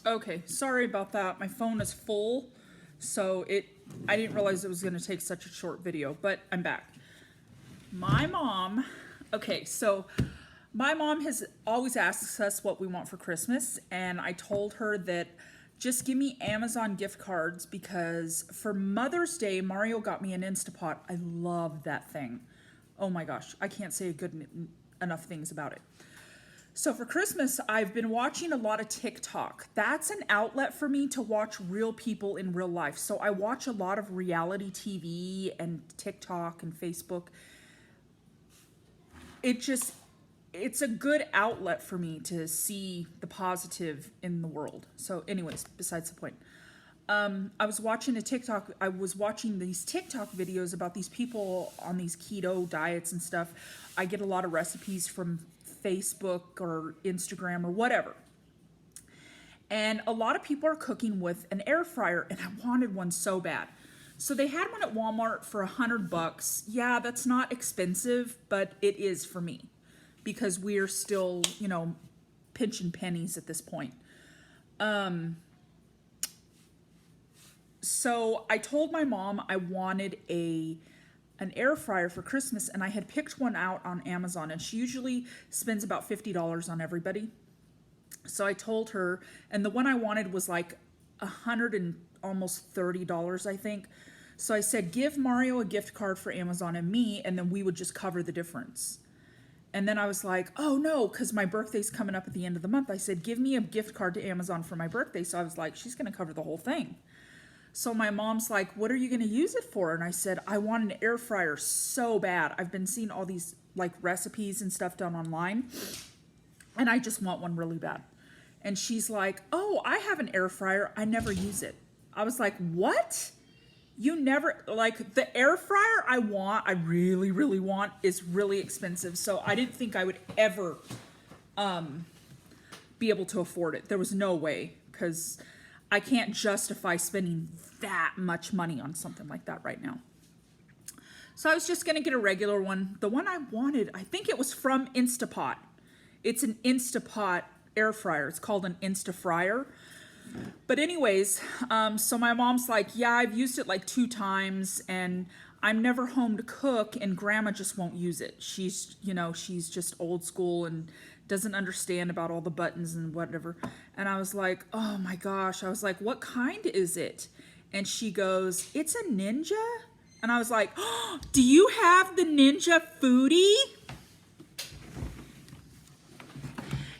Okay, sorry about that. My phone is full, so I didn't realize it was going to take such a short video, but I'm back. My mom, okay, so my mom has always asked us what we want for Christmas, and I told her that just give me Amazon gift cards because for Mother's Day, Mario got me an Instapot. I love that thing. Oh my gosh, I can't say enough things about it. So for Christmas, I've been watching a lot of TikTok. That's an outlet for me to watch real people in real life. So I watch a lot of reality TV and TikTok and Facebook. It's a good outlet for me to see the positive in the world. So anyways, besides the point. I was watching these TikTok videos about these people on these keto diets and stuff. I get a lot of recipes from Facebook or Instagram or whatever. And a lot of people are cooking with an air fryer, and I wanted one so bad. So they had one at Walmart for $100. Yeah, that's not expensive, but it is for me because we're still, pinching pennies at this point. So I told my mom I wanted an air fryer for Christmas, and I had picked one out on Amazon, and she usually spends about $50 on everybody. So I told her, and the one I wanted was like $100 and almost $30, I think. So I said, give Mario a gift card for Amazon and me, and then we would just cover the difference. And then I was like, oh no, because my birthday's coming up at the end of the month. I said, give me a gift card to Amazon for my birthday. So I was like, she's going to cover the whole thing. So my mom's like, what are you going to use it for? And I said, I want an air fryer so bad. I've been seeing all these like recipes and stuff done online, and I just want one really bad. And she's like, oh, I have an air fryer. I never use it. I was like, what? You never, like the air fryer I really, really want is really expensive. So I didn't think I would ever be able to afford it. There was no way, because I can't justify spending that much money on something like that right now. So I was just going to get a regular one. The one I wanted, I think it was from Instapot. It's an Instapot air fryer. It's called an Instafryer. But anyways, so my mom's like, yeah, I've used it like 2 times, and I'm never home to cook, and grandma just won't use it. She's just old school and doesn't understand about all the buttons and whatever. And I was like, oh my gosh. I was like, what kind is it? And she goes, it's a Ninja. And I was like, oh, do you have the Ninja Foodi?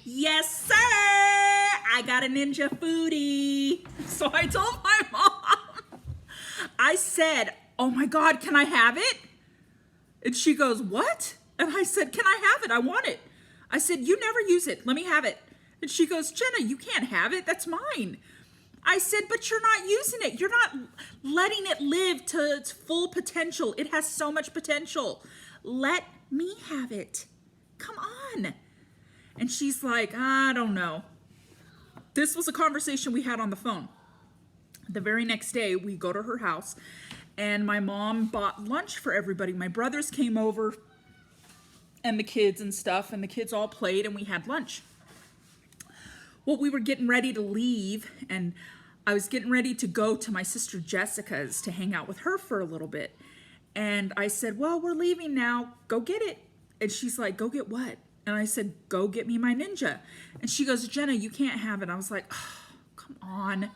Yes, sir. I got a Ninja Foodi. So I told my mom, I said, oh my God, can I have it? And she goes, what? And I said, can I have it? I want it. I said, you never use it. Let me have it. And she goes, Jenna, you can't have it. That's mine. I said, but you're not using it. You're not letting it live to its full potential. It has so much potential. Let me have it. Come on. And she's like, I don't know. This was a conversation we had on the phone. The very next day, we go to her house, and my mom bought lunch for everybody. My brothers came over, and the kids and stuff, and the kids all played, and we had lunch. Well, we were getting ready to leave, and I was getting ready to go to my sister Jessica's to hang out with her for a little bit. And I said, well, we're leaving now. Go get it. And she's like, go get what? And I said, go get me my Ninja. And she goes, Jenna, you can't have it. I was like, oh, come on.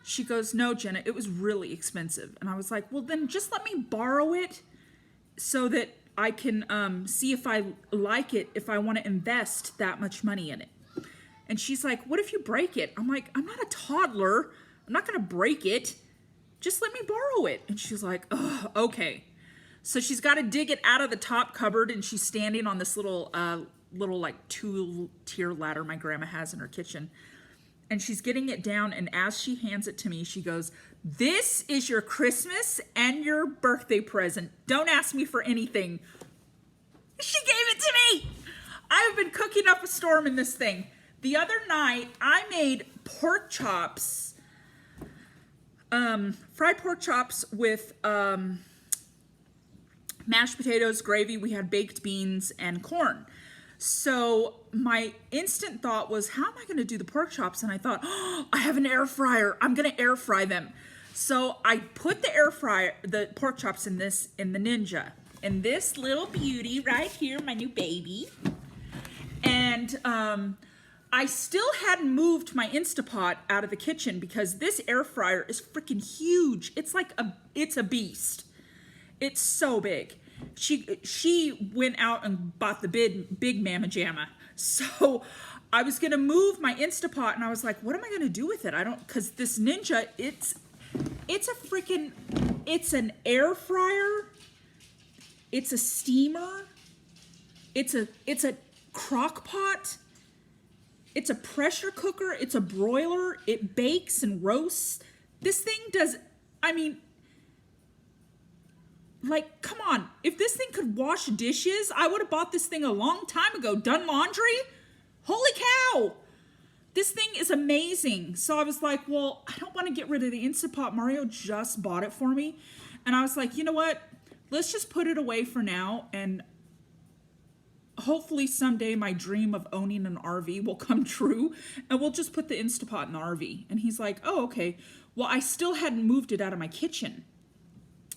She goes, no, Jenna, it was really expensive. And I was like, well, then just let me borrow it so that I can see if I like it, if I want to invest that much money in it. And she's like, what if you break it? I'm like, I'm not a toddler. I'm not going to break it. Just let me borrow it. And she's like, oh, okay. So she's got to dig it out of the top cupboard, and she's standing on this little like 2-tier ladder my grandma has in her kitchen. And she's getting it down, and as she hands it to me, she goes, this is your Christmas and your birthday present. Don't ask me for anything. She gave it to me. I've been cooking up a storm in this thing. The other night, I made pork chops, fried pork chops with mashed potatoes, gravy. We had baked beans and corn. So my instant thought was, how am I going to do the pork chops? And I thought, oh, I have an air fryer. I'm going to air fry them. So I put the pork chops in the Ninja, and this little beauty right here, my new baby. And I still hadn't moved my Instapot out of the kitchen because this air fryer is freaking huge. It's a beast. It's so big. She went out and bought the big Mama Jamma. So I was gonna move my Instapot, and I was like, what am I gonna do with it? Cause this Ninja, it's an air fryer, it's a steamer, it's a crock pot, it's a pressure cooker, it's a broiler, it bakes and roasts. This thing does, like, come on. If this thing could wash dishes, I would have bought this thing a long time ago. Done laundry? Holy cow. This thing is amazing. So I was like, well, I don't want to get rid of the Instapot. Mario just bought it for me. And I was like, you know what? Let's just put it away for now. And hopefully someday my dream of owning an RV will come true. And we'll just put the Instapot in the RV. And he's like, oh, okay. Well, I still hadn't moved it out of my kitchen.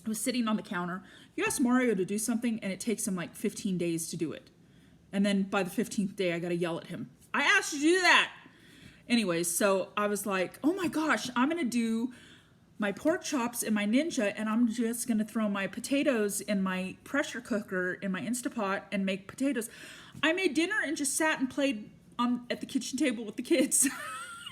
I was sitting on the counter. You ask Mario to do something, and it takes him like 15 days to do it. And then by the 15th day, I got to yell at him. I asked you to do that. Anyways, so I was like, oh my gosh, I'm going to do my pork chops in my Ninja, and I'm just going to throw my potatoes in my pressure cooker in my Instapot and make potatoes. I made dinner and just sat and played at the kitchen table with the kids.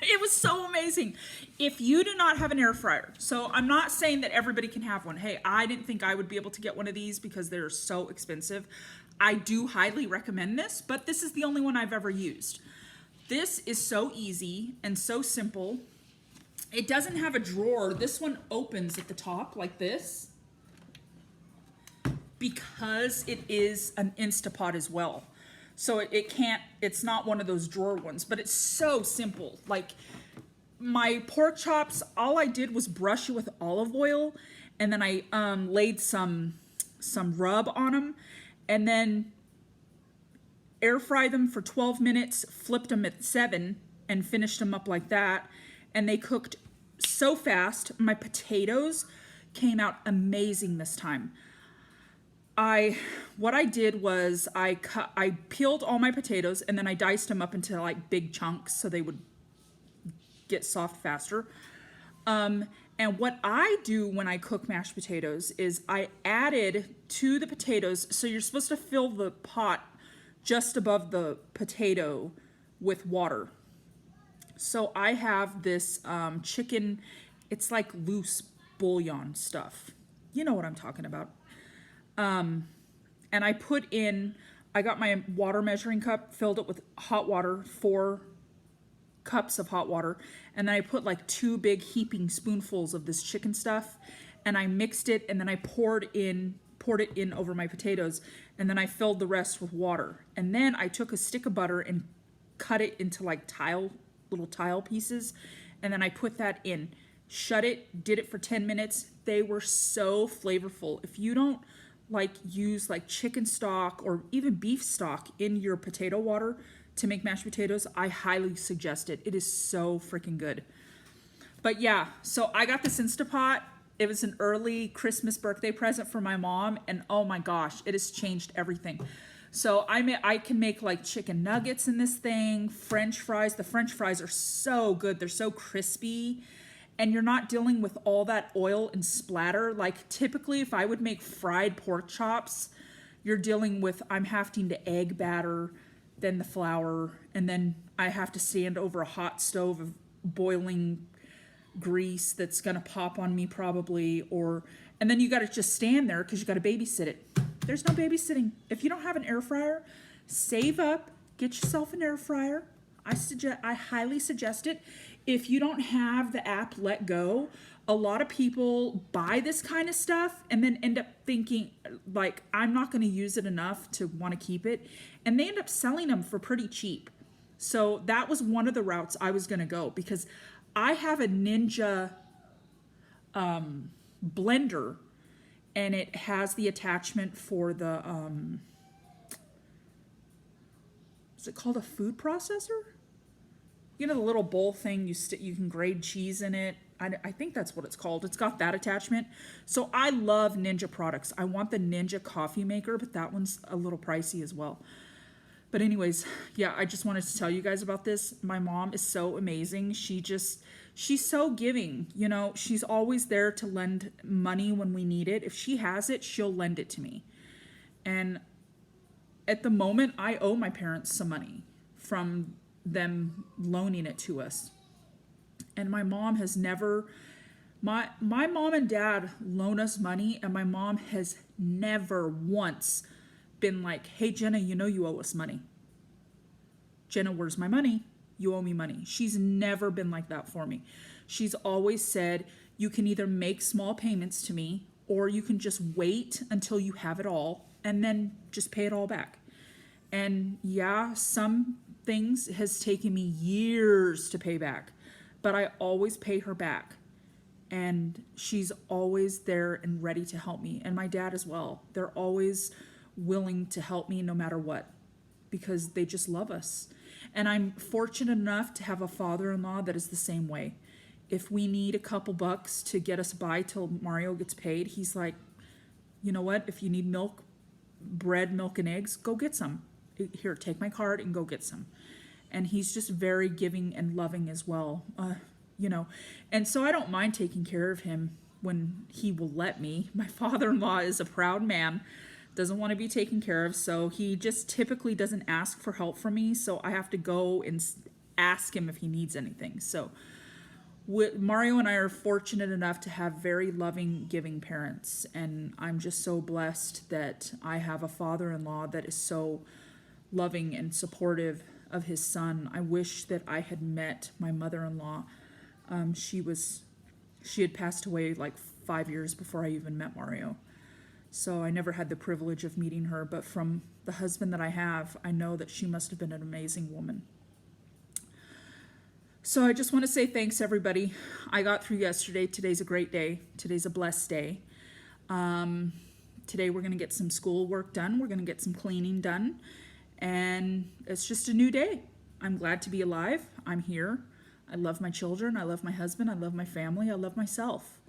It was so amazing. If you do not have an air fryer, so I'm not saying that everybody can have one. Hey, I didn't think I would be able to get one of these because they're so expensive. I do highly recommend this, but this is the only one I've ever used. This is so easy and so simple. It doesn't have a drawer. This one opens at the top like this because it is an Instapot as well. So it's not one of those drawer ones, but it's so simple. Like my pork chops, all I did was brush it with olive oil, and then I laid some rub on them, and then air fry them for 12 minutes, flipped them at 7, and finished them up like that. And they cooked so fast. My potatoes came out amazing this time. What I did was I peeled all my potatoes, and then I diced them up into like big chunks so they would get soft faster. And what I do when I cook mashed potatoes is I added to the potatoes, so you're supposed to fill the pot just above the potato with water. So I have this chicken, it's like loose bouillon stuff. You know what I'm talking about. And I got my water measuring cup, filled it with hot water, 4 cups of hot water, and then I put like 2 big heaping spoonfuls of this chicken stuff, and I mixed it, and then I poured it in over my potatoes, and then I filled the rest with water. And then I took a stick of butter and cut it into like little tile pieces, and then I put that in, shut it, did it for 10 minutes. They were so flavorful. If you don't use like chicken stock or even beef stock in your potato water to make mashed potatoes, I highly suggest it. It is so freaking good. But yeah, so I got this Instapot. It was an early Christmas birthday present for my mom, and oh my gosh, it has changed everything. So I can make like chicken nuggets in this thing, French fries. The French fries are so good. They're so crispy. And you're not dealing with all that oil and splatter. Like typically if I would make fried pork chops, you're dealing with, I'm having to egg batter, then the flour, and then I have to stand over a hot stove of boiling grease that's gonna pop on me probably, and then you gotta just stand there because you gotta babysit it. There's no babysitting. If you don't have an air fryer, save up, get yourself an air fryer. I highly suggest it. If you don't have the app Let Go, a lot of people buy this kind of stuff and then end up thinking like, I'm not going to use it enough to want to keep it. And they end up selling them for pretty cheap. So that was one of the routes I was going to go, because I have a Ninja blender, and it has the attachment for the is it called a food processor? You know, the little bowl thing, you can grate cheese in it. I think that's what it's called. It's got that attachment. So I love Ninja products. I want the Ninja coffee maker, but that one's a little pricey as well. But anyways, yeah, I just wanted to tell you guys about this. My mom is so amazing. She's so giving. You know, she's always there to lend money when we need it. If she has it, she'll lend it to me. And at the moment, I owe my parents some money from them loaning it to us. And my mom has never, my mom and dad loan us money, and my mom has never once been like, hey, Jenna, you know you owe us money. Jenna, where's my money? You owe me money. She's never been like that for me. She's always said, you can either make small payments to me, or you can just wait until you have it all and then just pay it all back. And yeah, some things has taken me years to pay back, but I always pay her back. And she's always there and ready to help me. And my dad as well. They're always willing to help me no matter what, because they just love us. And I'm fortunate enough to have a father-in-law that is the same way. If we need a couple bucks to get us by till Mario gets paid, he's like, you know what? If you need milk, bread, milk, and eggs, go get some. Here, take my card and go get some. And he's just very giving and loving as well, you know. And so I don't mind taking care of him when he will let me. My father-in-law is a proud man, doesn't want to be taken care of, so he just typically doesn't ask for help from me, so I have to go and ask him if he needs anything. So Mario and I are fortunate enough to have very loving, giving parents, and I'm just so blessed that I have a father-in-law that is so loving and supportive of his son. I wish that I had met my mother-in-law. She had passed away like 5 years before I even met Mario. So I never had the privilege of meeting her, but from the husband that I have, I know that she must have been an amazing woman. So I just want to say thanks, everybody. I got through yesterday. Today's a great day. Today's a blessed day. Today we're going to get some school work done. We're going to get some cleaning done. And it's just a new day. I'm glad to be alive. I'm here. I love my children. I love my husband. I love my family. I love myself.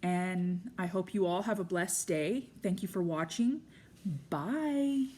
And I hope you all have a blessed day. Thank you for watching. Bye.